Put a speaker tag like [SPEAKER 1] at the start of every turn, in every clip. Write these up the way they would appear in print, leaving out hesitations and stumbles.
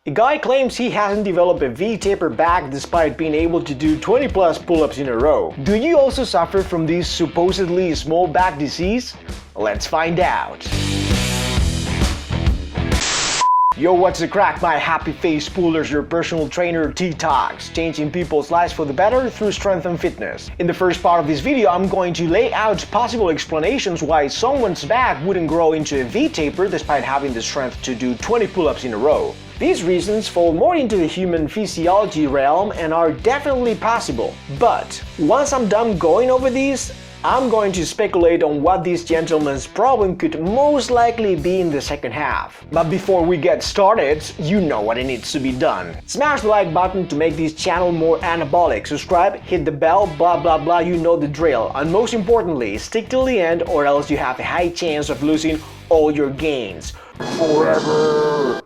[SPEAKER 1] A guy claims he hasn't developed a V-taper back despite being able to do 20 plus pull-ups in a row. Do you also suffer from this supposedly small back disease? Let's find out. Yo, what's the crack, my happy face pullers, your personal trainer T-Talks, changing people's lives for the better through strength and fitness. In the first part of this video, I'm going to lay out possible explanations why someone's back wouldn't grow into a V-taper despite having the strength to do 20 pull-ups in a row. These reasons fall more into the human physiology realm and are definitely possible. But once I'm done going over these, I'm going to speculate on what this gentleman's problem could most likely be in the second half. But before we get started, you know what it needs to be done. Smash the like button to make this channel more anabolic, subscribe, hit the bell, blah blah blah, you know the drill. And most importantly, stick till the end or else you have a high chance of losing all your gains. Forever!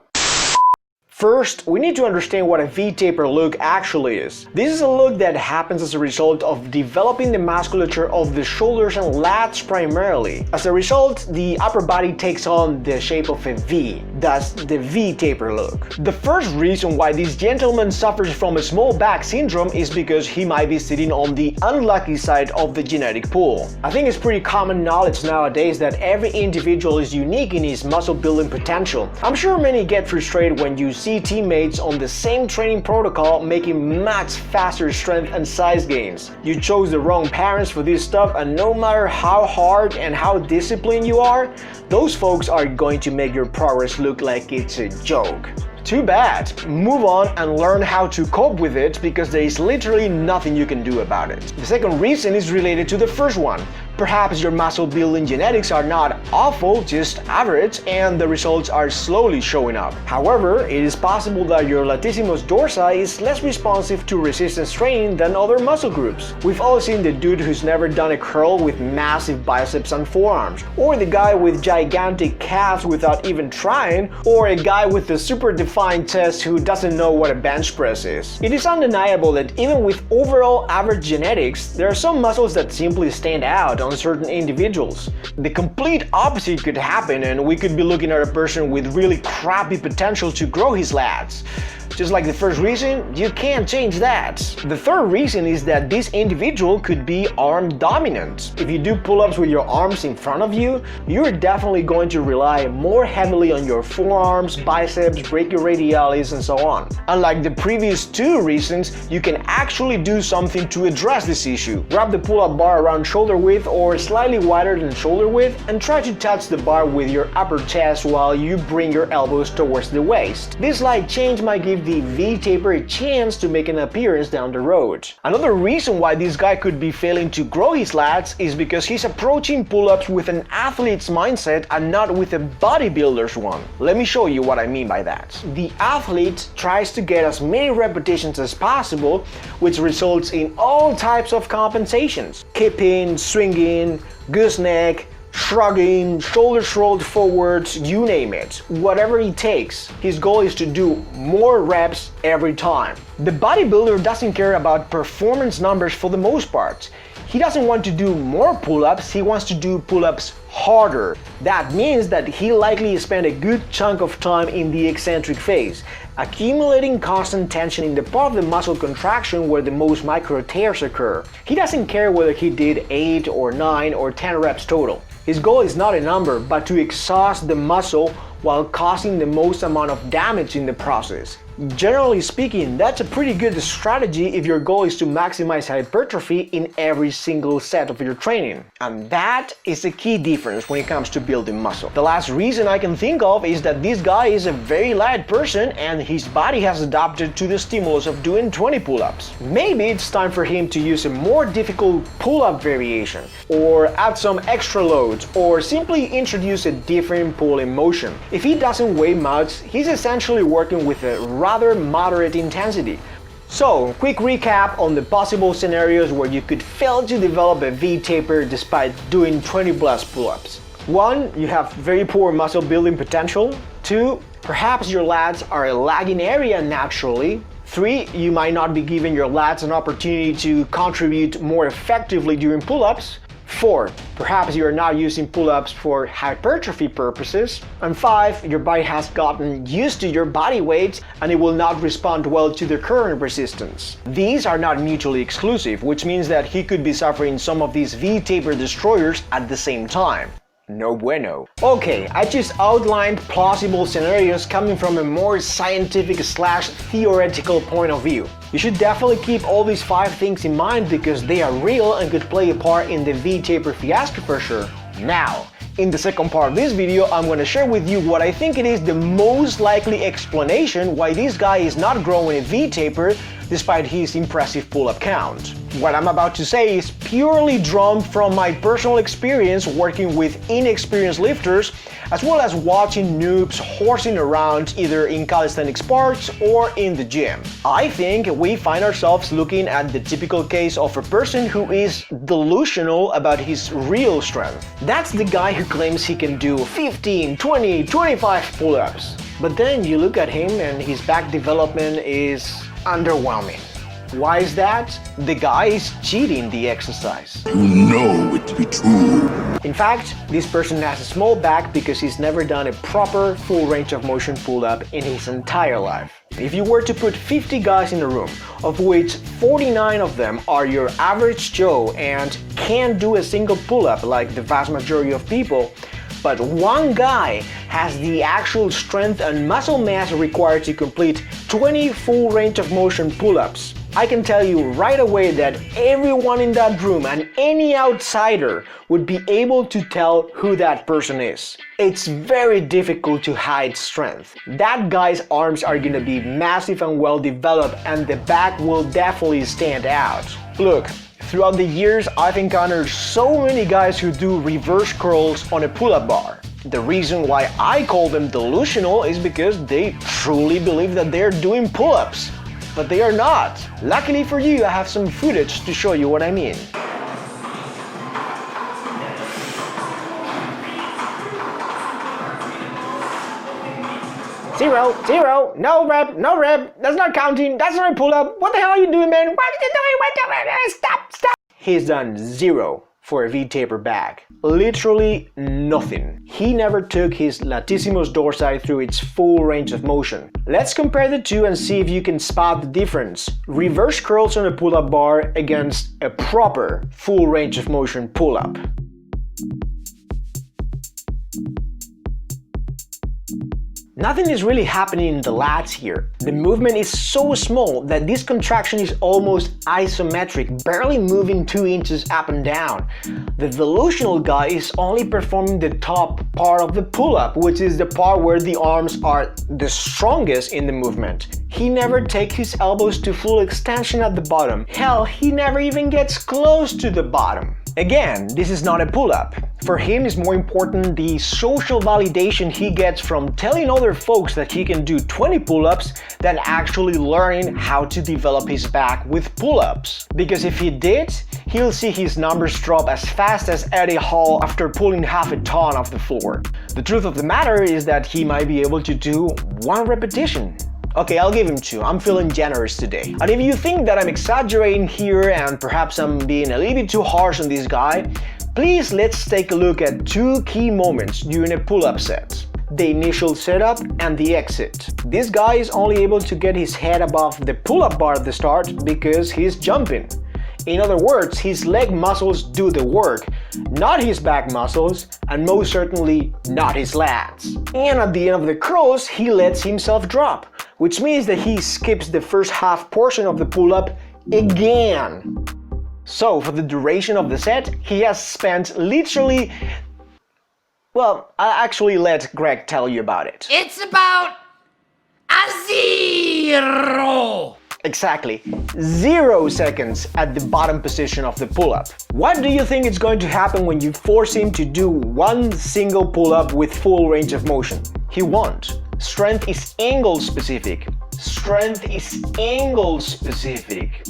[SPEAKER 1] First, we need to understand what a V-taper look actually is. This is a look that happens as a result of developing the musculature of the shoulders and lats primarily. As a result, the upper body takes on the shape of a V, thus the V-taper look. The first reason why this gentleman suffers from a small back syndrome is because he might be sitting on the unlucky side of the genetic pool. I think it's pretty common knowledge nowadays that every individual is unique in his muscle building potential. I'm sure many get frustrated when you see teammates on the same training protocol making much faster strength and size gains. You chose the wrong parents for this stuff, and no matter how hard and how disciplined you are, those folks are going to make your progress look like it's a joke. Too bad. Move on and learn how to cope with it because there is literally nothing you can do about it. The second reason is related to the first one. Perhaps your muscle building genetics are not awful, just average, and the results are slowly showing up. However, it is possible that your Latissimus dorsi is less responsive to resistance training than other muscle groups. We've all seen the dude who's never done a curl with massive biceps and forearms, or the guy with gigantic calves without even trying, or a guy with a super defined chest who doesn't know what a bench press is. It is undeniable that even with overall average genetics, there are some muscles that simply stand out on certain individuals. The complete opposite could happen and we could be looking at a person with really crappy potential to grow his lats. Just like the first reason, you can't change that. The third reason is that this individual could be arm dominant. If you do pull-ups with your arms in front of you, you're definitely going to rely more heavily on your forearms, biceps, brachioradialis, and so on. Unlike the previous two reasons, you can actually do something to address this issue. Grab the pull-up bar around shoulder width or slightly wider than shoulder width and try to touch the bar with your upper chest while you bring your elbows towards the waist. This slight change might give the V-taper a chance to make an appearance down the road. Another reason why this guy could be failing to grow his lats is because he's approaching pull-ups with an athlete's mindset and not with a bodybuilder's one. Let me show you what I mean by that. The athlete tries to get as many repetitions as possible, which results in all types of compensations. Kipping, swinging, gooseneck, shrugging, shoulders rolled forwards, you name it. Whatever it takes. His goal is to do more reps every time. The bodybuilder doesn't care about performance numbers for the most part. He doesn't want to do more pull-ups, he wants to do pull-ups harder. That means that he likely spent a good chunk of time in the eccentric phase, accumulating constant tension in the part of the muscle contraction where the most micro tears occur. He doesn't care whether he did 8 or 9 or 10 reps total. His goal is not a number, but to exhaust the muscle while causing the most amount of damage in the process. Generally speaking, that's a pretty good strategy if your goal is to maximize hypertrophy in every single set of your training. And that is a key difference when it comes to building muscle. The last reason I can think of is that this guy is a very light person and his body has adapted to the stimulus of doing 20 pull-ups. Maybe it's time for him to use a more difficult pull-up variation, or add some extra loads, or simply introduce a different pulling motion. If he doesn't weigh much, he's essentially working with a rather moderate intensity. So, quick recap on the possible scenarios where you could fail to develop a V-taper despite doing 20 plus pull-ups. 1. You have very poor muscle building potential. 2. Perhaps your lats are a lagging area naturally. 3. You might not be giving your lats an opportunity to contribute more effectively during pull-ups. 4. Perhaps you are not using pull-ups for hypertrophy purposes. And 5. Your body has gotten used to your body weight and it will not respond well to the current resistance. These are not mutually exclusive, which means that he could be suffering some of these V-taper destroyers at the same time. No bueno. Okay, I just outlined plausible scenarios coming from a more scientific/theoretical point of view. You should definitely keep all these 5 things in mind because they are real and could play a part in the V-taper fiasco for sure. Now, in the second part of this video, I'm going to share with you what I think it is the most likely explanation why this guy is not growing a V-taper despite his impressive pull-up count. What I'm about to say is purely drawn from my personal experience working with inexperienced lifters, as well as watching noobs horsing around either in calisthenics parks or in the gym. I think we find ourselves looking at the typical case of a person who is delusional about his real strength. That's the guy who claims he can do 15, 20, 25 pull-ups. But then you look at him and his back development is underwhelming. Why is that? The guy is cheating the exercise.
[SPEAKER 2] You know it to be true.
[SPEAKER 1] In fact, this person has a small back because he's never done a proper full range of motion pull-up in his entire life. If you were to put 50 guys in a room, of which 49 of them are your average Joe and can't do a single pull-up like the vast majority of people, but one guy has the actual strength and muscle mass required to complete 20 full range of motion pull-ups, I can tell you right away that everyone in that room and any outsider would be able to tell who that person is. It's very difficult to hide strength. That guy's arms are gonna be massive and well developed, and the back will definitely stand out. Look, throughout the years, I've encountered so many guys who do reverse curls on a pull-up bar. The reason why I call them delusional is because they truly believe that they're doing pull-ups. But they are not. Luckily for you, I have some footage to show you what I mean. Zero, no rep, that's not counting, that's not a pull-up. What the hell are you doing, man? What are you doing? Stop. He's done 0 for a V-taper back. Literally nothing. He never took his Latissimus dorsi through its full range of motion. Let's compare the two and see if you can spot the difference. Reverse curls on a pull-up bar against a proper full range of motion pull-up. Nothing is really happening in the lats here. The movement is so small that this contraction is almost isometric, barely moving 2 inches up and down. The delusional guy is only performing the top part of the pull-up, which is the part where the arms are the strongest in the movement. He never takes his elbows to full extension at the bottom. Hell, he never even gets close to the bottom. Again, this is not a pull-up. For him, it's more important the social validation he gets from telling other folks that he can do 20 pull-ups than actually learning how to develop his back with pull-ups. Because if he did, he'll see his numbers drop as fast as Eddie Hall after pulling half a ton off the floor. The truth of the matter is that he might be able to do 1 repetition. Okay, I'll give him 2. I'm feeling generous today. And if you think that I'm exaggerating here and perhaps I'm being a little bit too harsh on this guy, please let's take a look at 2 key moments during a pull-up set. The initial setup and the exit. This guy is only able to get his head above the pull-up bar at the start because he's jumping. In other words, his leg muscles do the work, not his back muscles, and most certainly not his lats. And at the end of the curls, he lets himself drop, which means that he skips the first half portion of the pull-up again. So for the duration of the set, he has spent literally... Well, I'll actually let Greg tell you about it.
[SPEAKER 3] It's about a 0!
[SPEAKER 1] Exactly, 0 seconds at the bottom position of the pull-up. What do you think is going to happen when you force him to do 1 single pull-up with full range of motion? He won't. Strength is angle specific.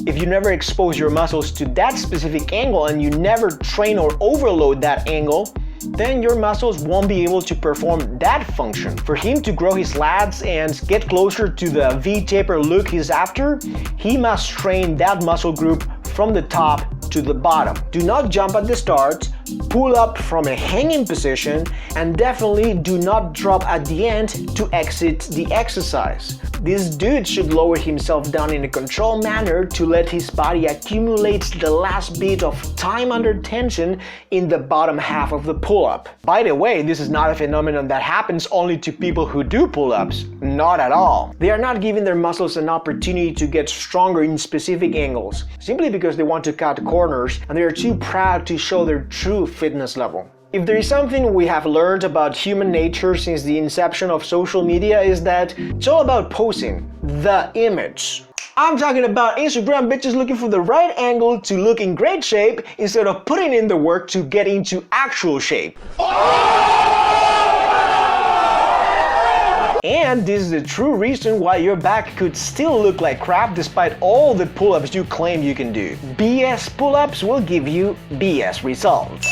[SPEAKER 1] If you never expose your muscles to that specific angle and you never train or overload that angle, then your muscles won't be able to perform that function. For him to grow his lats and get closer to the V-taper look he's after, he must train that muscle group from the top to the bottom. Do not jump at the start, Pull up from a hanging position, and definitely do not drop at the end to exit the exercise. This dude should lower himself down in a controlled manner to let his body accumulate the last bit of time under tension in the bottom half of the pull-up. By the way, this is not a phenomenon that happens only to people who do pull-ups. Not at all. They are not giving their muscles an opportunity to get stronger in specific angles, simply because they want to cut corners and they are too proud to show their true fitness level. If there is something we have learned about human nature since the inception of social media is that it's all about posing, the image. I'm talking about Instagram bitches looking for the right angle to look in great shape instead of putting in the work to get into actual shape. And this is the true reason why your back could still look like crap despite all the pull-ups you claim you can do. BS pull-ups will give you BS results.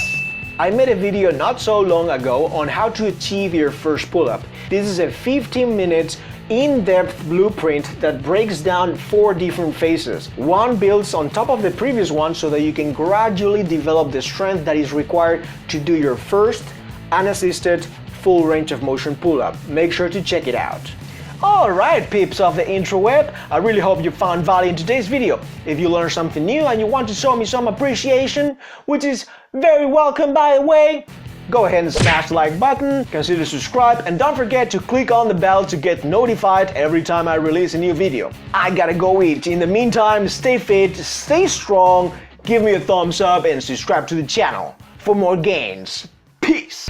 [SPEAKER 1] I made a video not so long ago on how to achieve your first pull-up. This is a 15-minute in-depth blueprint that breaks down 4 different phases. One builds on top of the previous one so that you can gradually develop the strength that is required to do your first unassisted full range of motion pull-up. Make sure to check it out. Alright peeps of the intraweb, I really hope you found value in today's video. If you learned something new and you want to show me some appreciation, which is very welcome by the way, go ahead and smash the like button, consider subscribe, and don't forget to click on the bell to get notified every time I release a new video. I gotta go eat. In the meantime, stay fit, stay strong, give me a thumbs up and subscribe to the channel for more gains. Peace!